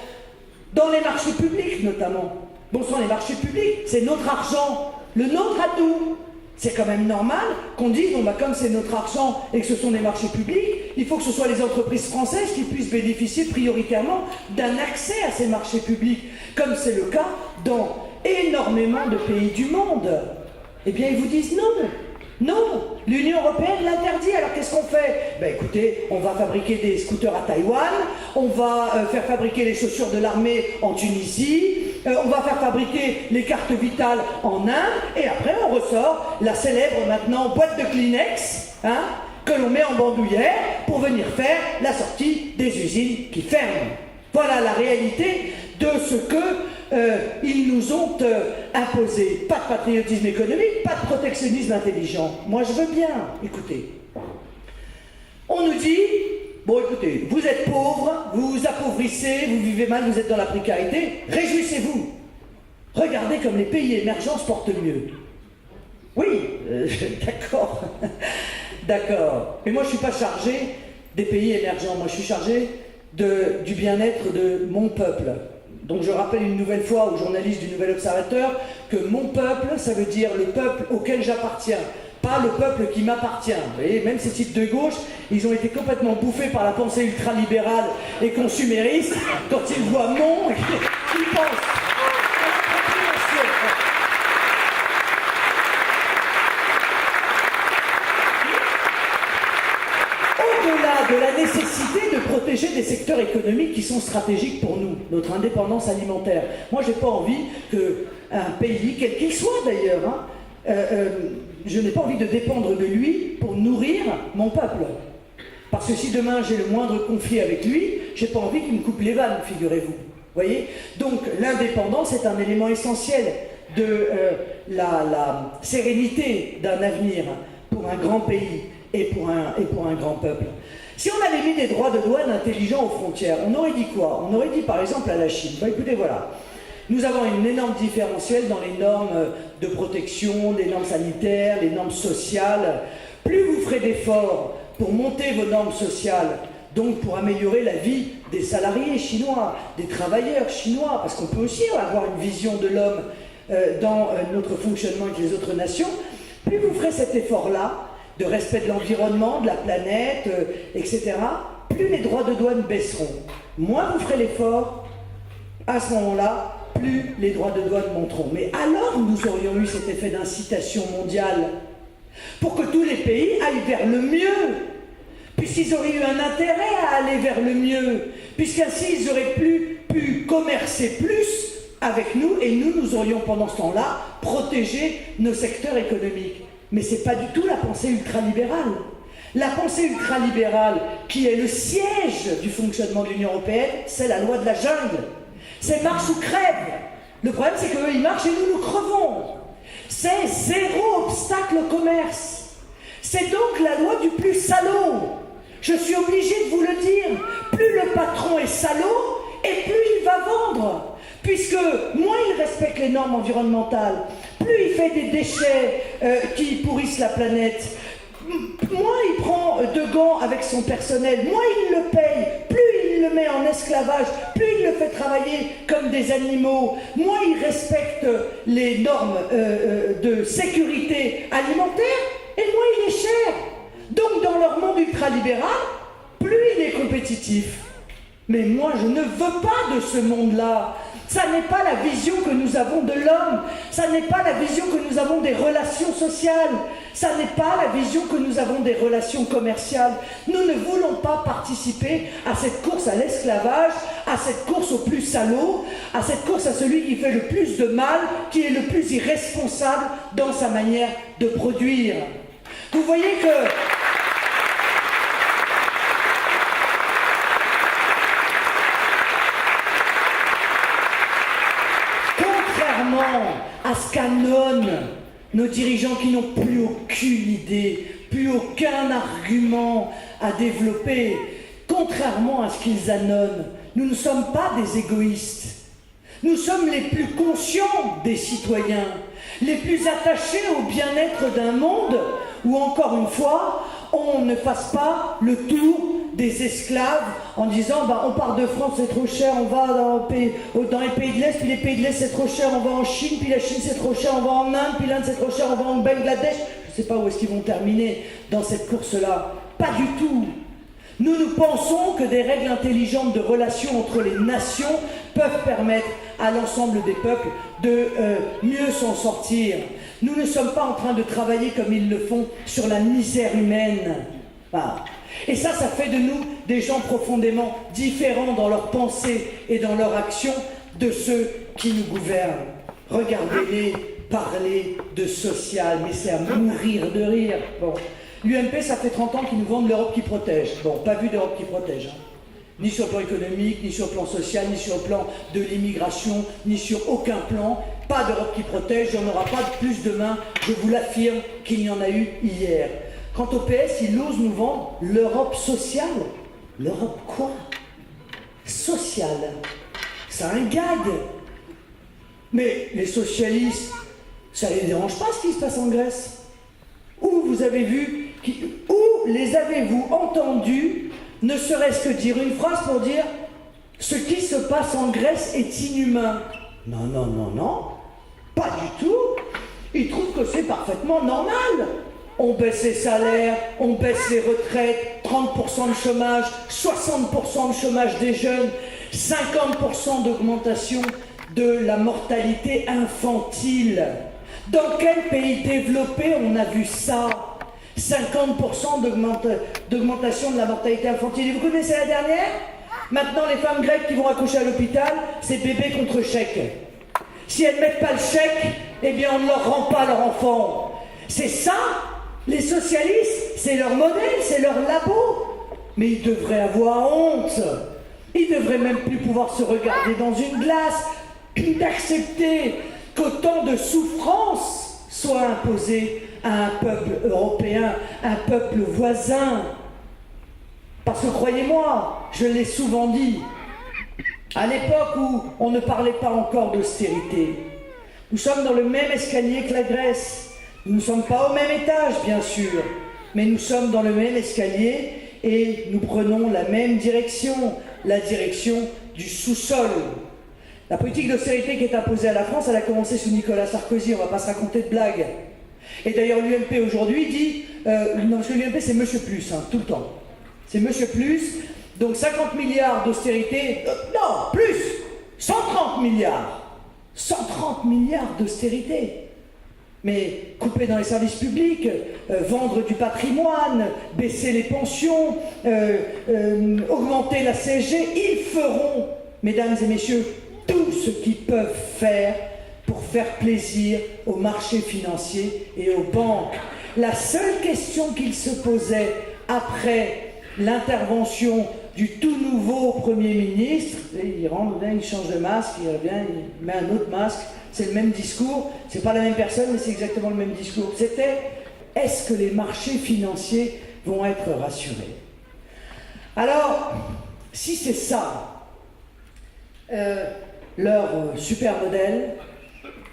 dans les marchés publics notamment. Bon sang, les marchés publics, c'est notre argent, le nôtre à nous. C'est quand même normal qu'on dise, bon bah comme c'est notre argent et que ce sont des marchés publics, il faut que ce soit les entreprises françaises qui puissent bénéficier prioritairement d'un accès à ces marchés publics, comme c'est le cas dans énormément de pays du monde. Eh bien ils vous disent non. Non, l'Union européenne l'interdit. Alors qu'est-ce qu'on fait? Ben écoutez, on va fabriquer des scooters à Taïwan, on va faire fabriquer les chaussures de l'armée en Tunisie, on va faire fabriquer les cartes vitales en Inde, et après on ressort la célèbre maintenant boîte de Kleenex, hein, que l'on met en bandoulière pour venir faire la sortie des usines qui ferment. Voilà la réalité de ce que ils nous ont imposé. Pas de patriotisme économique, pas de protectionnisme intelligent. Moi je veux bien, écoutez, on nous dit, bon écoutez, vous êtes pauvres, vous vous appauvrissez, vous vivez mal, vous êtes dans la précarité, réjouissez-vous. Regardez comme les pays émergents se portent mieux. Oui, d'accord, d'accord. Mais moi je ne suis pas chargé des pays émergents, moi je suis chargé du bien-être de mon peuple. Donc je rappelle une nouvelle fois aux journalistes du Nouvel Observateur que mon peuple, ça veut dire le peuple auquel j'appartiens, pas le peuple qui m'appartient. Vous voyez, même ces types de gauche, ils ont été complètement bouffés par la pensée ultralibérale et consumériste quand ils voient mon, ils pensent. Au-delà de la nécessité de protéger des secteurs économiques qui sont stratégiques pour nous, notre indépendance alimentaire. Moi, j'ai pas envie qu'un pays, quel qu'il soit d'ailleurs, je n'ai pas envie de dépendre de lui pour nourrir mon peuple. Parce que si demain j'ai le moindre conflit avec lui, j'ai pas envie qu'il me coupe les vannes, figurez-vous. Voyez? Donc l'indépendance est un élément essentiel de la sérénité d'un avenir pour un grand pays et pour un grand peuple. Si on avait mis des droits de douane intelligents aux frontières, on aurait dit quoi? On aurait dit par exemple à la Chine, bah, écoutez voilà, nous avons une énorme différentiel dans les normes de protection, les normes sanitaires, les normes sociales. Plus vous ferez d'efforts pour monter vos normes sociales, donc pour améliorer la vie des salariés chinois, des travailleurs chinois, parce qu'on peut aussi avoir une vision de l'homme dans notre fonctionnement avec les autres nations, plus vous ferez cet effort-là, de respect de l'environnement, de la planète, etc., plus les droits de douane baisseront. Moins vous ferez l'effort, à ce moment-là, plus les droits de douane monteront. Mais alors nous aurions eu cet effet d'incitation mondiale pour que tous les pays aillent vers le mieux, puisqu'ils auraient eu un intérêt à aller vers le mieux, puisqu'ainsi ils auraient pu commercer plus avec nous et nous aurions pendant ce temps-là protégé nos secteurs économiques. Mais ce n'est pas du tout la pensée ultralibérale. La pensée ultralibérale, qui est le siège du fonctionnement de l'Union européenne, c'est la loi de la jungle. C'est marche ou crève. Le problème, c'est qu'eux, ils marchent et nous crevons. C'est zéro obstacle au commerce. C'est donc la loi du plus salaud. Je suis obligé de vous le dire. Plus le patron est salaud, et plus il va vendre. Puisque moins il respecte les normes environnementales, plus il fait des déchets qui pourrissent la planète, moins il prend de gants avec son personnel, moins il le paye, plus il le met en esclavage, plus il le fait travailler comme des animaux, moins il respecte les normes de sécurité alimentaire, et moins il est cher. Donc dans leur monde ultralibéral, plus il est compétitif. Mais moi je ne veux pas de ce monde-là. Ça n'est pas la vision que nous avons de l'homme, ça n'est pas la vision que nous avons des relations sociales, ça n'est pas la vision que nous avons des relations commerciales. Nous ne voulons pas participer à cette course à l'esclavage, à cette course au plus salaud, à cette course à celui qui fait le plus de mal, qui est le plus irresponsable dans sa manière de produire. Vous voyez que... à ce qu'annonnent nos dirigeants qui n'ont plus aucune idée, plus aucun argument à développer, contrairement à ce qu'ils annonnent, nous ne sommes pas des égoïstes. Nous sommes les plus conscients des citoyens, les plus attachés au bien-être d'un monde où, encore une fois, on ne fasse pas le tour des esclaves en disant bah, on part de France, c'est trop cher, on va dans les pays de l'Est, puis les pays de l'Est c'est trop cher, on va en Chine, puis la Chine c'est trop cher, on va en Inde, puis l'Inde c'est trop cher, on va en Bangladesh. Je ne sais pas où est-ce qu'ils vont terminer dans cette course-là. Pas du tout. Nous pensons que des règles intelligentes de relations entre les nations peuvent permettre à l'ensemble des peuples de mieux s'en sortir. Nous ne sommes pas en train de travailler comme ils le font sur la misère humaine. Voilà. Et ça fait de nous des gens profondément différents dans leur pensée et dans leur action de ceux qui nous gouvernent. Regardez-les parler de social, mais c'est à mourir de rire. Bon. L'UMP, ça fait 30 ans qu'ils nous vendent l'Europe qui protège. Bon, pas vu d'Europe qui protège. Hein. Ni sur le plan économique, ni sur le plan social, ni sur le plan de l'immigration, ni sur aucun plan. Pas d'Europe qui protège, il n'y en aura pas de plus demain, je vous l'affirme, qu'il y en a eu hier. Quant au PS, il ose nous vendre l'Europe sociale. L'Europe quoi? Sociale. C'est un gag. Mais les socialistes, ça les dérange pas ce qui se passe en Grèce? Où vous avez vu, où les avez-vous entendus, ne serait-ce que dire une phrase pour dire ce qui se passe en Grèce est inhumain? Non, non, non, non, pas du tout. Ils trouvent que c'est parfaitement normal. On baisse les salaires, on baisse les retraites, 30% de chômage, 60% de chômage des jeunes, 50% d'augmentation de la mortalité infantile. Dans quel pays développé on a vu ça? 50% d'augmentation de la mortalité infantile. Et vous connaissez la dernière? Maintenant, les femmes grecques qui vont accoucher à l'hôpital, c'est bébé contre chèque. Si elles ne mettent pas le chèque, eh bien on ne leur rend pas leur enfant. C'est ça, les socialistes, c'est leur modèle, c'est leur labo. Mais ils devraient avoir honte. Ils ne devraient même plus pouvoir se regarder dans une glace, d'accepter qu'autant de souffrances soient imposées à un peuple européen, un peuple voisin. Parce que croyez-moi, je l'ai souvent dit, à l'époque où on ne parlait pas encore d'austérité, nous sommes dans le même escalier que la Grèce. Nous ne sommes pas au même étage, bien sûr, mais nous sommes dans le même escalier et nous prenons la même direction, la direction du sous-sol. La politique d'austérité qui est imposée à la France, elle a commencé sous Nicolas Sarkozy, on ne va pas se raconter de blagues. Et d'ailleurs l'UMP aujourd'hui dit, non parce que l'UMP c'est Monsieur Plus, hein, tout le temps. C'est Monsieur Plus, donc 50 milliards d'austérité, non, plus, 130 milliards. 130 milliards d'austérité. Mais couper dans les services publics, vendre du patrimoine, baisser les pensions, augmenter la CSG, ils feront, mesdames et messieurs, tout ce qu'ils peuvent faire pour faire plaisir aux marchés financiers et aux banques. La seule question qu'ils se posaient après l'intervention du tout nouveau Premier ministre, il rentre, il change de masque, il revient, il met un autre masque, c'est le même discours, c'est pas la même personne, mais c'est exactement le même discours. C'était, est-ce que les marchés financiers vont être rassurés? Alors, si c'est ça, leur super modèle,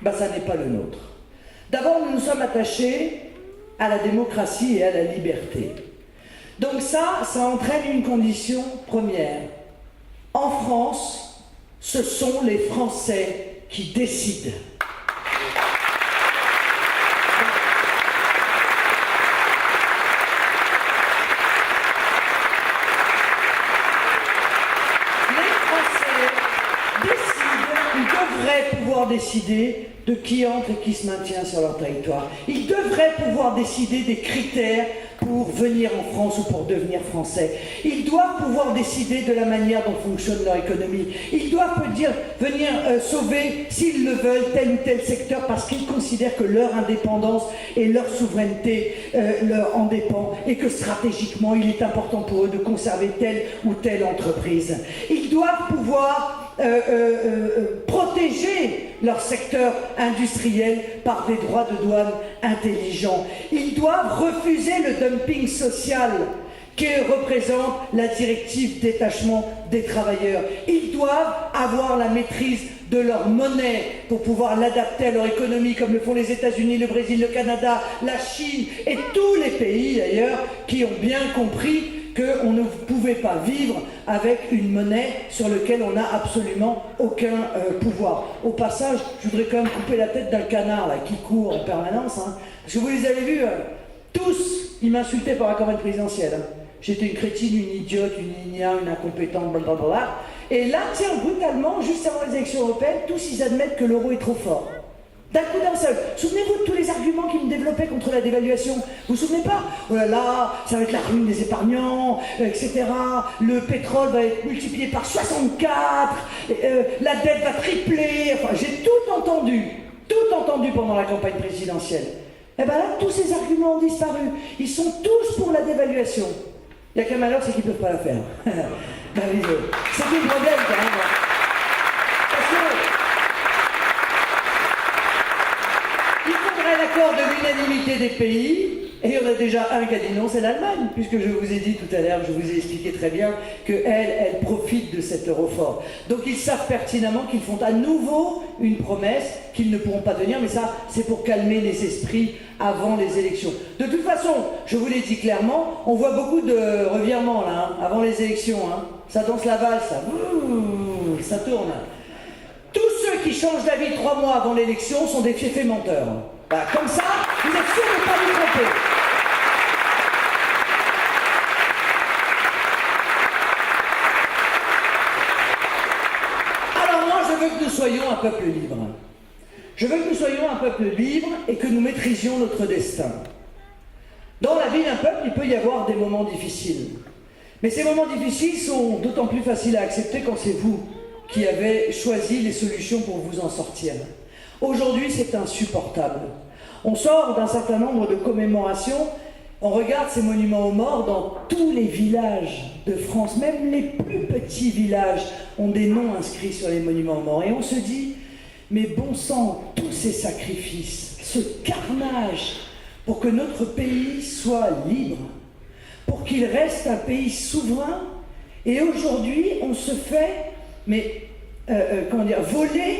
ben ça n'est pas le nôtre. D'abord, nous nous sommes attachés à la démocratie et à la liberté. Donc ça entraîne une condition première. En France, ce sont les Français qui décident. Les Français décident, ils devraient pouvoir décider de qui entre et qui se maintient sur leur territoire. Ils devraient pouvoir décider des critères pour venir en France ou pour devenir français. Ils doivent pouvoir décider de la manière dont fonctionne leur économie. Ils doivent venir sauver, s'ils le veulent, tel ou tel secteur parce qu'ils considèrent que leur indépendance et leur souveraineté leur en dépend et que stratégiquement, il est important pour eux de conserver telle ou telle entreprise. Ils doivent pouvoir protéger leur secteur industriel par des droits de douane intelligents. Ils doivent refuser le dumping social que représente la directive détachement des travailleurs. Ils doivent avoir la maîtrise de leur monnaie pour pouvoir l'adapter à leur économie, comme le font les États-Unis, le Brésil, le Canada, la Chine et tous les pays d'ailleurs qui ont bien compris qu'on ne pouvait pas vivre avec une monnaie sur laquelle on n'a absolument aucun pouvoir. Au passage, je voudrais quand même couper la tête d'un canard là, qui court en permanence. Hein, parce que vous les avez vus, tous, ils m'insultaient par la campagne présidentielle. Hein. J'étais une crétine, une idiote, une igna, une incompétente, blablabla. Et là, tiens, brutalement, juste avant les élections européennes, tous ils admettent que l'euro est trop fort. D'un coup d'un seul. Souvenez-vous de tous les arguments qu'ils me développaient contre la dévaluation. Vous vous souvenez pas? Oh là là, ça va être la ruine des épargnants, etc. Le pétrole va être multiplié par 64, la dette va tripler. Enfin, j'ai tout entendu pendant la campagne présidentielle. Et bien là, tous ces arguments ont disparu. Ils sont tous pour la dévaluation. Il n'y a qu'un malheur, c'est qu'ils ne peuvent pas la faire. C'est tout le problème quand même. Parce que il faudrait l'accord de l'unanimité des pays, Et il y en a déjà un qui a dit non, c'est l'Allemagne, puisque je vous ai dit tout à l'heure, je vous ai expliqué très bien qu'elle profite de cet euro fort. Donc ils savent pertinemment qu'ils font à nouveau une promesse qu'ils ne pourront pas tenir, mais ça, c'est pour calmer les esprits avant les élections. De toute façon, je vous l'ai dit clairement, on voit beaucoup de revirements là, hein, avant les élections. Hein. Ça danse la valse, ça tourne. Tous ceux qui changent d'avis 3 mois avant l'élection sont des fiefs menteurs. Bah, comme ça, vous êtes sûr de ne pas vous tromper. Alors moi, je veux que nous soyons un peuple libre. Je veux que nous soyons un peuple libre et que nous maîtrisions notre destin. Dans la vie d'un peuple, il peut y avoir des moments difficiles. Mais ces moments difficiles sont d'autant plus faciles à accepter quand c'est vous qui avez choisi les solutions pour vous en sortir. Aujourd'hui, c'est insupportable. On sort d'un certain nombre de commémorations, on regarde ces monuments aux morts dans tous les villages de France, même les plus petits villages ont des noms inscrits sur les monuments aux morts. Et on se dit, mais bon sang, tous ces sacrifices, ce carnage, pour que notre pays soit libre, pour qu'il reste un pays souverain, et aujourd'hui, on se fait, voler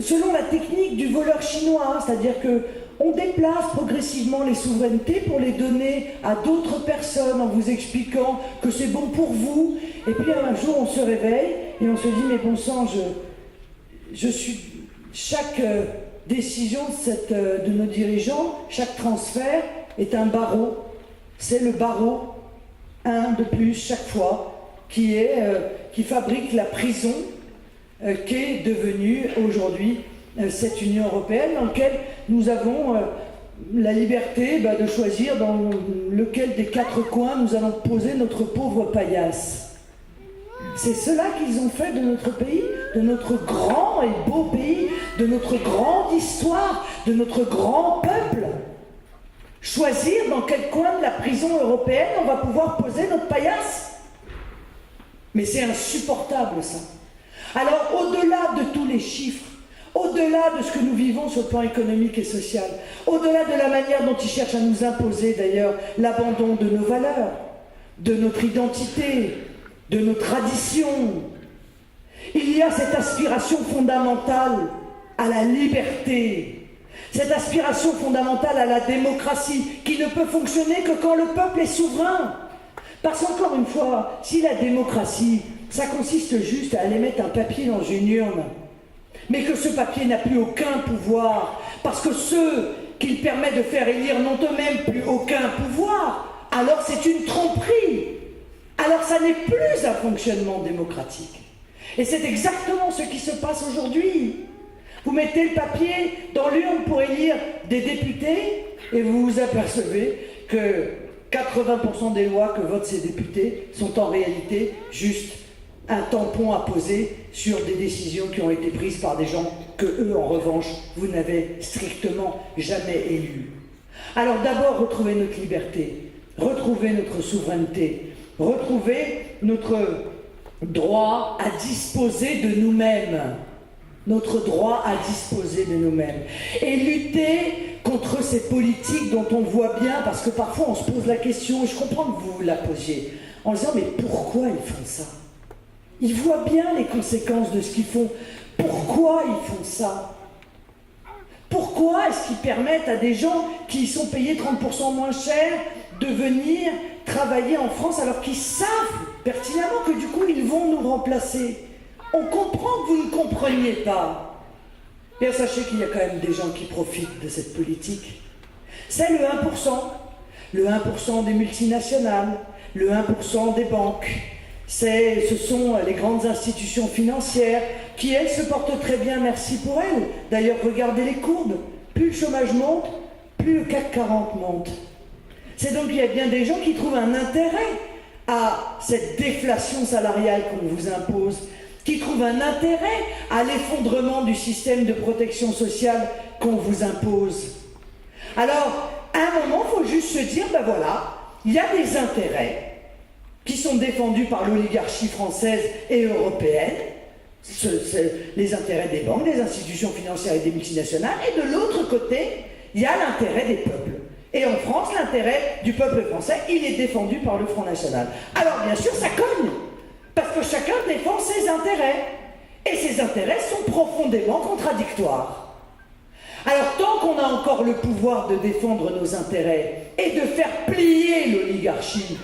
selon la technique du voleur chinois, c'est-à-dire qu'on déplace progressivement les souverainetés pour les donner à d'autres personnes en vous expliquant que c'est bon pour vous, et puis un jour on se réveille et on se dit mais bon sang, je suis chaque décision de nos dirigeants, chaque transfert est un barreau, c'est le barreau, un de plus chaque fois, qui fabrique la prison qu'est devenue aujourd'hui cette Union européenne, dans laquelle nous avons la liberté de choisir dans lequel des 4 coins nous allons poser notre pauvre paillasse. C'est cela qu'ils ont fait de notre pays, de notre grand et beau pays, de notre grande histoire, de notre grand peuple. Choisir dans quel coin de la prison européenne on va pouvoir poser notre paillasse. Mais c'est insupportable ça. Alors au-delà de tous les chiffres, au-delà de ce que nous vivons sur le plan économique et social, au-delà de la manière dont ils cherchent à nous imposer d'ailleurs l'abandon de nos valeurs, de notre identité, de nos traditions, il y a cette aspiration fondamentale à la liberté, cette aspiration fondamentale à la démocratie qui ne peut fonctionner que quand le peuple est souverain. Parce qu'encore une fois, si la démocratie, ça consiste juste à aller mettre un papier dans une urne, mais que ce papier n'a plus aucun pouvoir, parce que ceux qu'il permet de faire élire n'ont eux-mêmes plus aucun pouvoir, alors c'est une tromperie. Alors ça n'est plus un fonctionnement démocratique. Et c'est exactement ce qui se passe aujourd'hui. Vous mettez le papier dans l'urne pour élire des députés, et vous vous apercevez que 80% des lois que votent ces députés sont en réalité juste un tampon à poser sur des décisions qui ont été prises par des gens que eux, en revanche, vous n'avez strictement jamais élus. Alors d'abord, retrouver notre liberté, retrouver notre souveraineté, retrouver notre droit à disposer de nous-mêmes, notre droit à disposer de nous-mêmes, et lutter contre ces politiques dont on voit bien, parce que parfois on se pose la question, et je comprends que vous la posiez, en disant mais pourquoi ils font ça? Ils voient bien les conséquences de ce qu'ils font. Pourquoi ils font ça? Pourquoi est-ce qu'ils permettent à des gens qui sont payés 30% moins cher de venir travailler en France alors qu'ils savent pertinemment que du coup ils vont nous remplacer? On comprend que vous ne compreniez pas. Bien, sachez qu'il y a quand même des gens qui profitent de cette politique. C'est le 1%. Le 1% des multinationales, le 1% des banques. Ce sont les grandes institutions financières qui, elles, se portent très bien, merci pour elles. D'ailleurs, regardez les courbes. Plus le chômage monte, plus le CAC 40 monte. C'est donc qu'il y a bien des gens qui trouvent un intérêt à cette déflation salariale qu'on vous impose, qui trouvent un intérêt à l'effondrement du système de protection sociale qu'on vous impose. Alors, à un moment, il faut juste se dire, ben voilà, il y a des intérêts qui sont défendus par l'oligarchie française et européenne, les intérêts des banques, des institutions financières et des multinationales, et de l'autre côté, il y a l'intérêt des peuples. Et en France, l'intérêt du peuple français, il est défendu par le Front National. Alors bien sûr, ça cogne, parce que chacun défend ses intérêts. Et ces intérêts sont profondément contradictoires. Alors tant qu'on a encore le pouvoir de défendre nos intérêts et de faire plier l'oligarchie,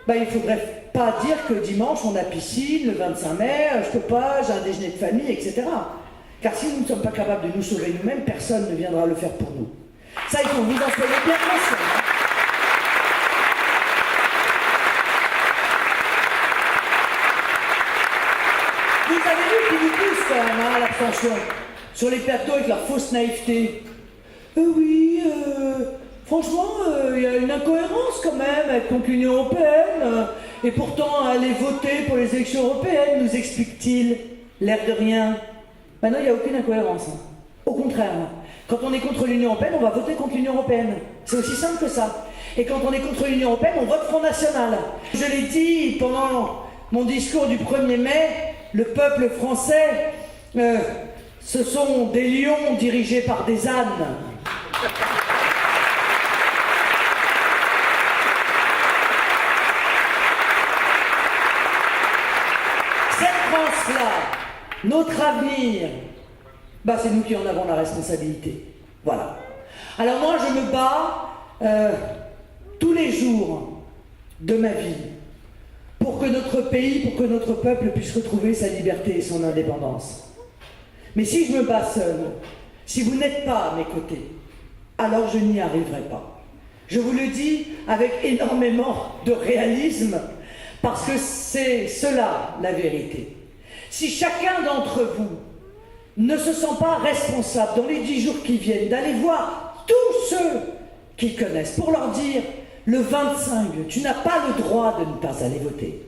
il ne faudrait pas dire que dimanche on a piscine, le 25 mai, je peux pas, j'ai un déjeuner de famille, etc. Car si nous ne sommes pas capables de nous sauver nous-mêmes, personne ne viendra le faire pour nous. Ça, il faut vous en soyez bien conscients. Vous avez vu qu'ils nous poussent quand même à l'abstention sur les plateaux avec leur fausse naïveté. Oui, franchement, il y a une incohérence quand même avec l'Union européenne. Et pourtant, aller voter pour les élections européennes, nous explique-t-il, l'air de rien. Non, il n'y a aucune incohérence. Au contraire, quand on est contre l'Union européenne, on va voter contre l'Union européenne. C'est aussi simple que ça. Et quand on est contre l'Union européenne, on vote Front National. Je l'ai dit pendant mon discours du 1er mai, le peuple français, ce sont des lions dirigés par des ânes. Cette France-là, notre avenir, c'est nous qui en avons la responsabilité. Voilà. Alors moi, je me bats tous les jours de ma vie pour que notre pays, pour que notre peuple puisse retrouver sa liberté et son indépendance. Mais si je me bats seul, si vous n'êtes pas à mes côtés, alors je n'y arriverai pas. Je vous le dis avec énormément de réalisme, parce que c'est cela la vérité. Si chacun d'entre vous ne se sent pas responsable dans les 10 jours qui viennent d'aller voir tous ceux qu'ils connaissent pour leur dire le 25, tu n'as pas le droit de ne pas aller voter.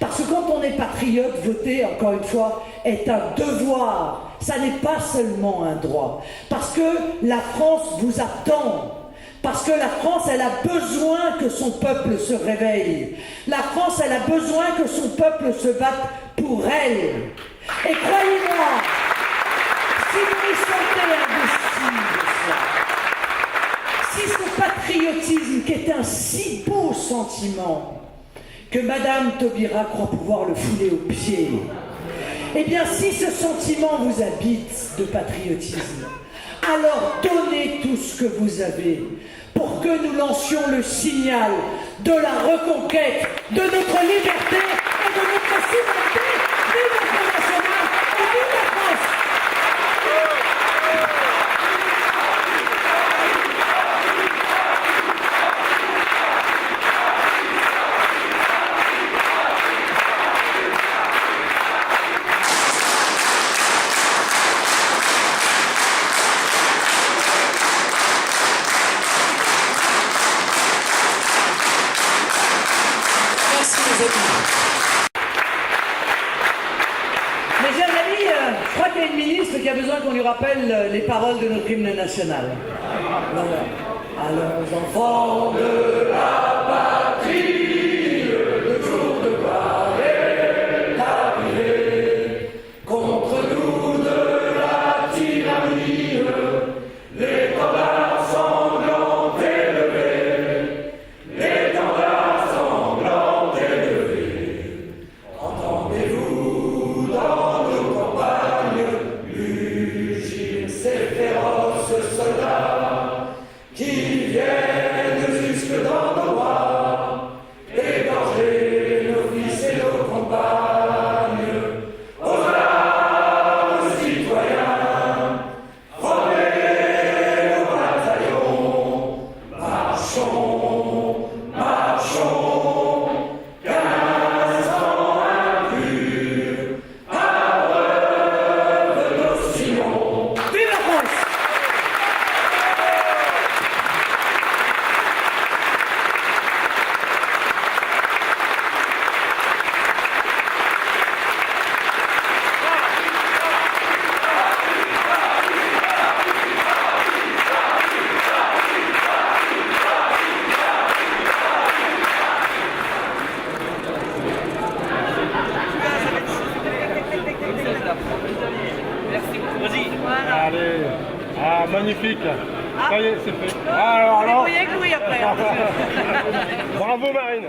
Parce que quand on est patriote, voter, encore une fois, est un devoir. Ça n'est pas seulement un droit. Parce que la France vous attend. Parce que la France, elle a besoin que son peuple se réveille. La France, elle a besoin que son peuple se batte pour elle. Et croyez-moi, si vous vous sentez investi de ça, si ce patriotisme qui est un si beau sentiment que Madame Taubira croit pouvoir le fouler aux pieds, eh bien si ce sentiment vous habite de patriotisme, alors donnez tout ce que vous avez pour que nous lancions le signal de la reconquête de notre liberté et de notre souveraineté. Vive le Front National et vive la France! Merci les amis. Mes chers amis, je crois qu'il y a une ministre qui a besoin qu'on lui rappelle les paroles de notre hymne national. Voilà. Allons enfants de la patrie, le jour de gloire est arrivé. Contre nous de la tyrannie, l'étendard sanglant élevé, l'étendard sanglant élevé. Entendez-vous dans nos campagnes mugir ces féroces soldats qui viennent jusque dans nos bois, égorger nos fils et nos compagnes. Aux armes, citoyens, formez nos bataillons, marchons, marchons, 15 ans impurs, à preuve de nos sillons. Vive la France! Allez, ah magnifique. Ça y est, c'est fait. Alors On là, est avec Louis après. Hein. bravo Marine.